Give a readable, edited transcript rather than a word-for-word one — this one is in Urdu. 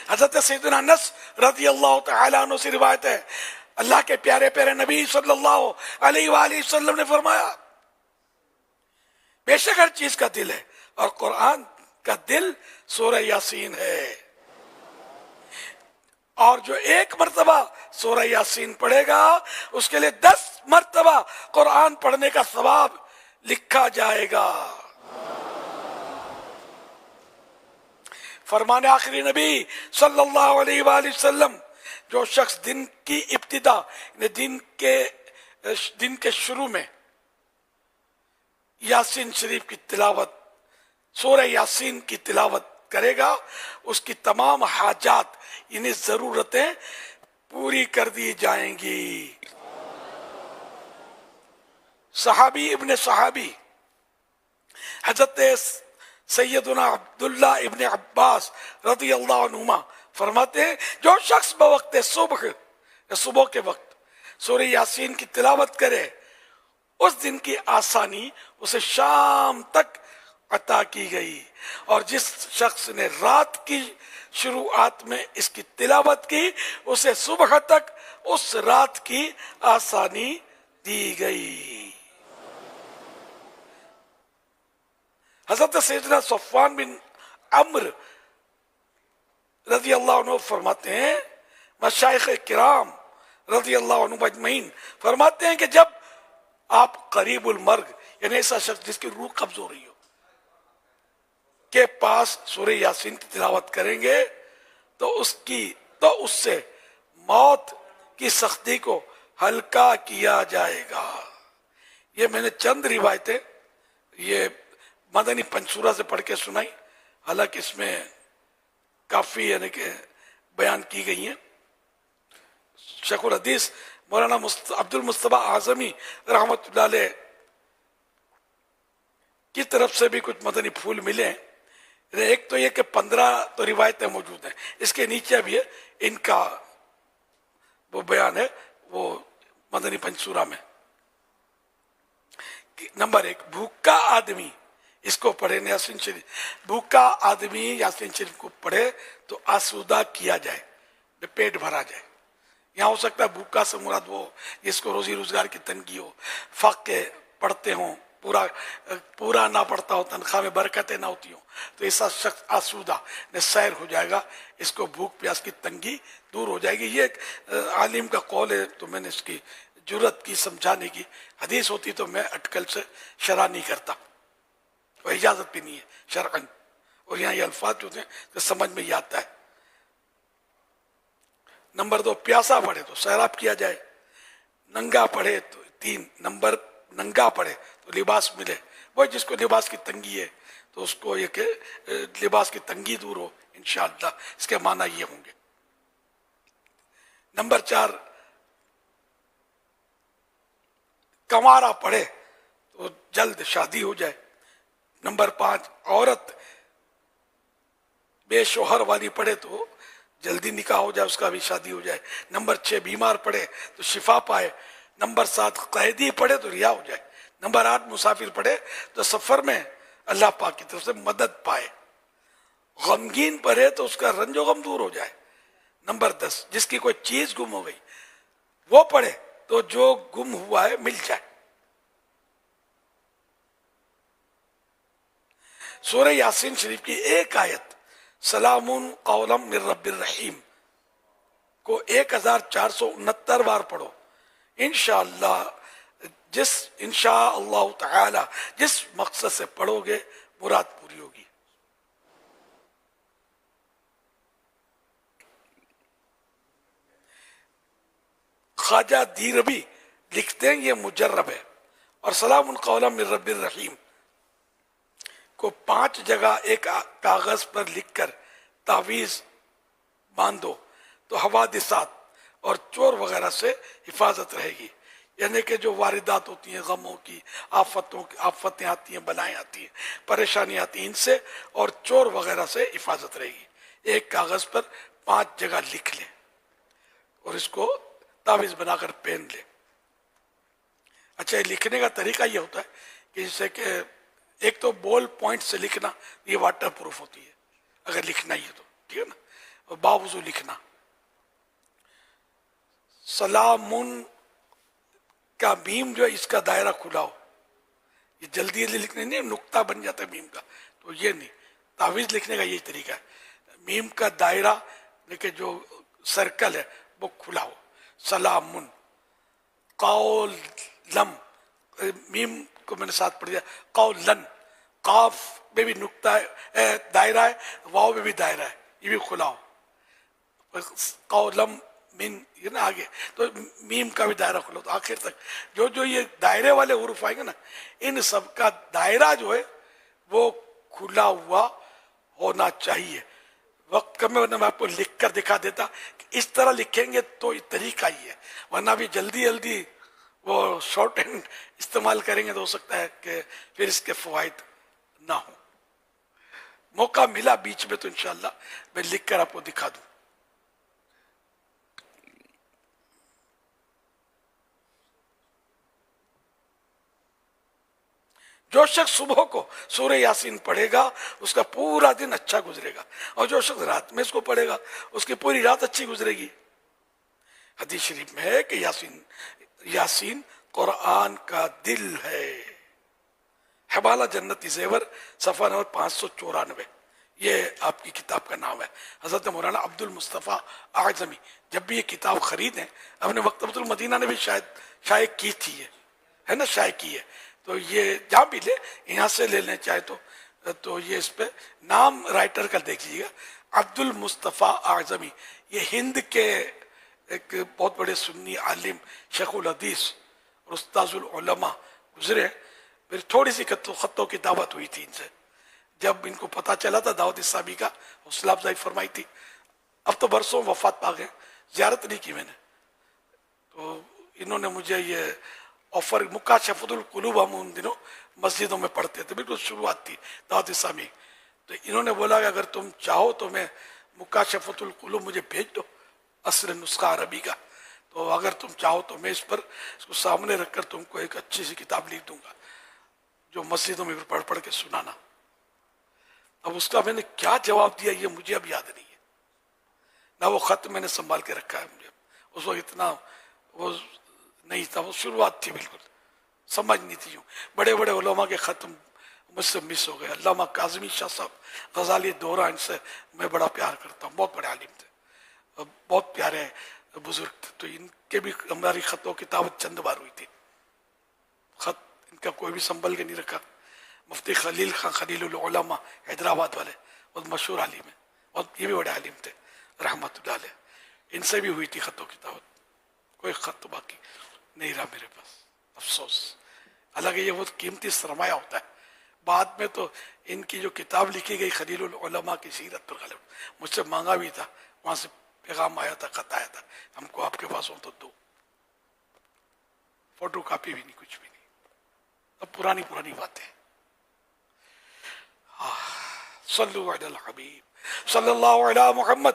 حضرت سیدنا انس رضی اللہ تعالیٰ عنہ سے روایت ہے، اللہ کے پیارے پیارے نبی صلی اللہ علیہ وآلہ وسلم نے فرمایا بے شک ہر چیز کا دل ہے اور قرآن کا دل سورہ یاسین ہے، اور جو ایک مرتبہ سورہ یاسین پڑھے گا اس کے لیے 10 مرتبہ قرآن پڑھنے کا ثواب لکھا جائے گا۔ فرمان آخری نبی صلی اللہ علیہ وآلہ وسلم، جو شخص دن کی ابتدا دن کے شروع میں یاسین شریف کی تلاوت، سورہ یاسین کی تلاوت کرے گا، اس کی تمام حاجات یعنی ضرورتیں پوری کر دی جائیں گی۔ صحابی ابن صحابی حضرت سیدنا عبداللہ ابن عباس رضی اللہ عنہما فرماتے ہیں، جو شخص بوقت صبح کے وقت سورہ یاسین کی تلاوت کرے، اس دن کی آسانی اسے شام تک عطا کی گئی، اور جس شخص نے رات کی شروعات میں اس کی تلاوت کی اسے صبح تک اس رات کی آسانی دی گئی۔ حضرت سیدنا صفوان بن عمرو رضی اللہ عنہ فرماتے ہیں، مشائخ کرام رضی اللہ عنہ اجمعین فرماتے ہیں کہ جب آپ قریب المرگ یعنی ایسا شخص جس کی روح قبض ہو رہی ہو کے پاس سورہ یاسین کی تلاوت کریں گے تو اس سے موت کی سختی کو ہلکا کیا جائے گا۔ یہ میں نے چند روایتیں یہ مدنی پنچورہ سے پڑھ کے سنائی، حالانکہ اس میں کافی یعنی کہ بیان کی گئی ہیں۔ شیخ الحدیث مولانا عبد المصطفیٰ اعظمی رحمۃ اللہ علیہ کی طرف سے بھی کچھ مدنی پھول ملے ہیں۔ ایک تو یہ کہ 15 تو روایتیں موجود ہیں، اس کے نیچے بھی ہے ان کا وہ بیان ہے وہ مدنی پنچورہ میں۔ نمبر 1، بھوکا آدمی اس کو پڑھے یاسین شریف، بھوکا آدمی یاسین شریف کو پڑھے تو آسودہ کیا جائے، پیٹ بھرا جائے۔ یہاں ہو سکتا ہے بھوکا سے مراد وہ جس کو روزی روزگار کی تنگی ہو، فقہ پڑھتے ہوں، پورا نہ پڑھتا ہو، تنخواہ میں برکتیں نہ ہوتی ہوں، تو ایسا شخص آسودہ سیر ہو جائے گا، اس کو بھوک پیاس کی تنگی دور ہو جائے گی۔ یہ ایک عالم کا قول ہے، تو میں نے اس کی جرت کی سمجھانے کی، حدیث ہوتی تو میں اٹکل سے شرح نہیں کرتا، اور اجازت بھی نہیں ہے شرعاً، اور یہاں یہ الفاظ جو ہیں تو سمجھ میں یہ آتا ہے۔ نمبر 2، پیاسا پڑھے تو سیراب کیا جائے، ننگا پڑھے تو 3 نمبر ننگا پڑھے تو لباس ملے، وہ جس کو لباس کی تنگی ہے تو اس کو یہ کہ لباس کی تنگی دور ہو، انشاءاللہ اس کے معنی یہ ہوں گے۔ نمبر 4، کنوارا پڑھے تو جلد شادی ہو جائے۔ نمبر 5، عورت بے شوہر والی پڑھے تو جلدی نکاح ہو جائے، اس کا بھی شادی ہو جائے۔ نمبر 6، بیمار پڑھے تو شفا پائے۔ نمبر 7، قیدی پڑھے تو رہا ہو جائے۔ نمبر 8، مسافر پڑھے تو سفر میں اللہ پاک کی طرف سے مدد پائے۔ غمگین پڑھے تو اس کا رنج و غم دور ہو جائے۔ نمبر 10، جس کی کوئی چیز گم ہو گئی وہ پڑھے تو جو گم ہوا ہے مل جائے۔ سورہ یاسین شریف کی ایک آیت سلام قولا من رب الرحیم کو 1469 بار پڑھو، انشاءاللہ انشاءاللہ تعالی جس مقصد سے پڑھو گے مراد پوری ہوگی۔ خواجہ دیربی لکھتے ہیں یہ مجرب ہے، اور سلام قولا من رب الرحیم کو 5 جگہ ایک کاغذ پر لکھ کر تعویذ باندھو تو حوادثات اور چور وغیرہ سے حفاظت رہے گی، یعنی کہ جو واردات ہوتی ہیں، غموں کی، آفتیں آتی ہیں، بلائیں آتی ہیں، پریشانی آتی ہیں، ان سے اور چور وغیرہ سے حفاظت رہے گی۔ ایک کاغذ پر 5 جگہ لکھ لیں اور اس کو تعویذ بنا کر پہن لیں۔ اچھا، لکھنے کا طریقہ یہ ہوتا ہے کہ جیسے کہ ایک تو بول پوائنٹ سے لکھنا، یہ واٹر پروف ہوتی ہے اگر لکھنا ہی ہے تو، ٹھیک ہے نا، اور باوضو لکھنا. سلامن کا میم جو ہے اس کا دائرہ کھلا ہو. یہ جلدی جلدی لکھنے نہیں، نقطہ بن جاتا ہے میم کا، تو یہ نہیں. تعویذ لکھنے کا یہی طریقہ ہے، میم کا دائرہ لیکن جو سرکل ہے وہ کھلا ہو. سلامن قولم، میم کو میں نے ساتھ پڑھ دیا. قولن، قاف میں بھی نقطہ ہے، دائرہ ہے، واو میں بھی دائرہ ہے، یہ بھی کھلا ہو. قولم من، یہ نا آگے تو میم کا بھی دائرہ کھلا. تو آخر تک جو جو یہ دائرے والے حروف آئیں گے نا، ان سب کا دائرہ جو ہے وہ کھلا ہوا ہونا چاہیے. وقت کم ہے ورنہ میں آپ کو لکھ کر دکھا دیتا کہ اس طرح لکھیں گے تو یہ طریقہ ہی ہے. ورنہ بھی جلدی جلدی وہ شارٹ ہینڈ استعمال کریں گے تو ہو سکتا ہے کہ پھر اس کے فوائد نہ ہوں. موقع ملا بیچ میں تو انشاءاللہ میں لکھ کر آپ کو دکھا دوں. جو شخص صبح کو سورہ یاسین پڑھے گا اس کا پورا دن اچھا گزرے گا، اور جو شخص رات میں اس کو پڑھے گا اس کی پوری رات اچھی گزرے گی. حدیث شریف میں ہے کہ یاسین قرآن کا دل ہے. حوالہ جنتی زیور صفحہ نمبر 594، یہ آپ کی کتاب کا نام ہے. حضرت مولانا عبد المصطفیٰ اعظمی جب بھی یہ کتاب خریدیں، اپنے مکتبۃ المدینہ نے بھی شاید شائع کی تھی، ہے نا، شائع کی ہے. تو یہ جہاں بھی لے، یہاں سے لے لیں چاہے تو یہ اس پہ نام رائٹر کا دیکھ لیجیے گا، عبد المصطفیٰ اعظمی. یہ ہند کے ایک بہت بڑے سنی عالم، شیخ الحدیث اور استاذ العلماء گزرے. پھر تھوڑی سی خطوں کی دعوت ہوئی تھی ان سے، جب ان کو پتہ چلا تھا دعوت اسلامی کا، حوصلہ افزائی فرمائی تھی. اب تو برسوں وفات پا گئے، زیارت نہیں کی میں نے. تو انہوں نے مجھے یہ آفر، مکاشفۃ القلوب ہم ان دنوں مسجدوں میں پڑھتے تھے، بالکل شروعات تھی دعوت اسلامی. تو انہوں نے بولا کہ اگر تم چاہو تو میں مکاشفۃ القلوب مجھے بھیج دو، اصل نسخہ عربی کا، تو اگر تم چاہو تو میں اس کو سامنے رکھ کر تم کو ایک اچھی سی کتاب لکھ دوں گا جو مسجدوں میں پڑھ پڑھ کے سنانا. اب اس کا میں نے کیا جواب دیا یہ مجھے اب یاد نہیں ہے، نہ وہ خط میں نے سنبھال کے رکھا ہے. مجھے اس وقت اتنا وہ نہیں تھا، وہ شروعات تھی، بالکل سمجھ نہیں تھی. بڑے بڑے علماء کے خط مجھ سے مس ہو گئے. علامہ کاظمی شاہ صاحب غزالی دورہ، ان سے میں بڑا پیار کرتا ہوں، بہت بڑے عالم تھے، بہت پیارے بزرگ تھے. تو ان کے بھی ہماری خطوں کی دعوت چند بار ہوئی تھی. خط ان کا کوئی بھی سنبھل کے نہیں رکھا. مفتی خلیل خان خلیل العلماء حیدرآباد والے بہت مشہور عالم ہیں، اور یہ بھی بڑے عالم تھے رحمۃ اللہ علیہ. ان سے بھی ہوئی تھی خطوں کی دعوت. کوئی خط تو باقی نہیں رہا میرے پاس، افسوس. حالانکہ یہ بہت قیمتی سرمایہ ہوتا ہے. بعد میں تو ان کی جو کتاب لکھی گئی خلیل العلماء کی سیرت الغالب، مجھ سے مانگا بھی تھا، وہاں سے پیغام آیا تھا، خط آیا تھا، ہم کو آپ کے پاس ہو تو دو. فوٹو کاپی بھی نہیں، کچھ بھی نہیں. اب پرانی باتیں. صلو علی الحبیب صلی اللہ علی محمد.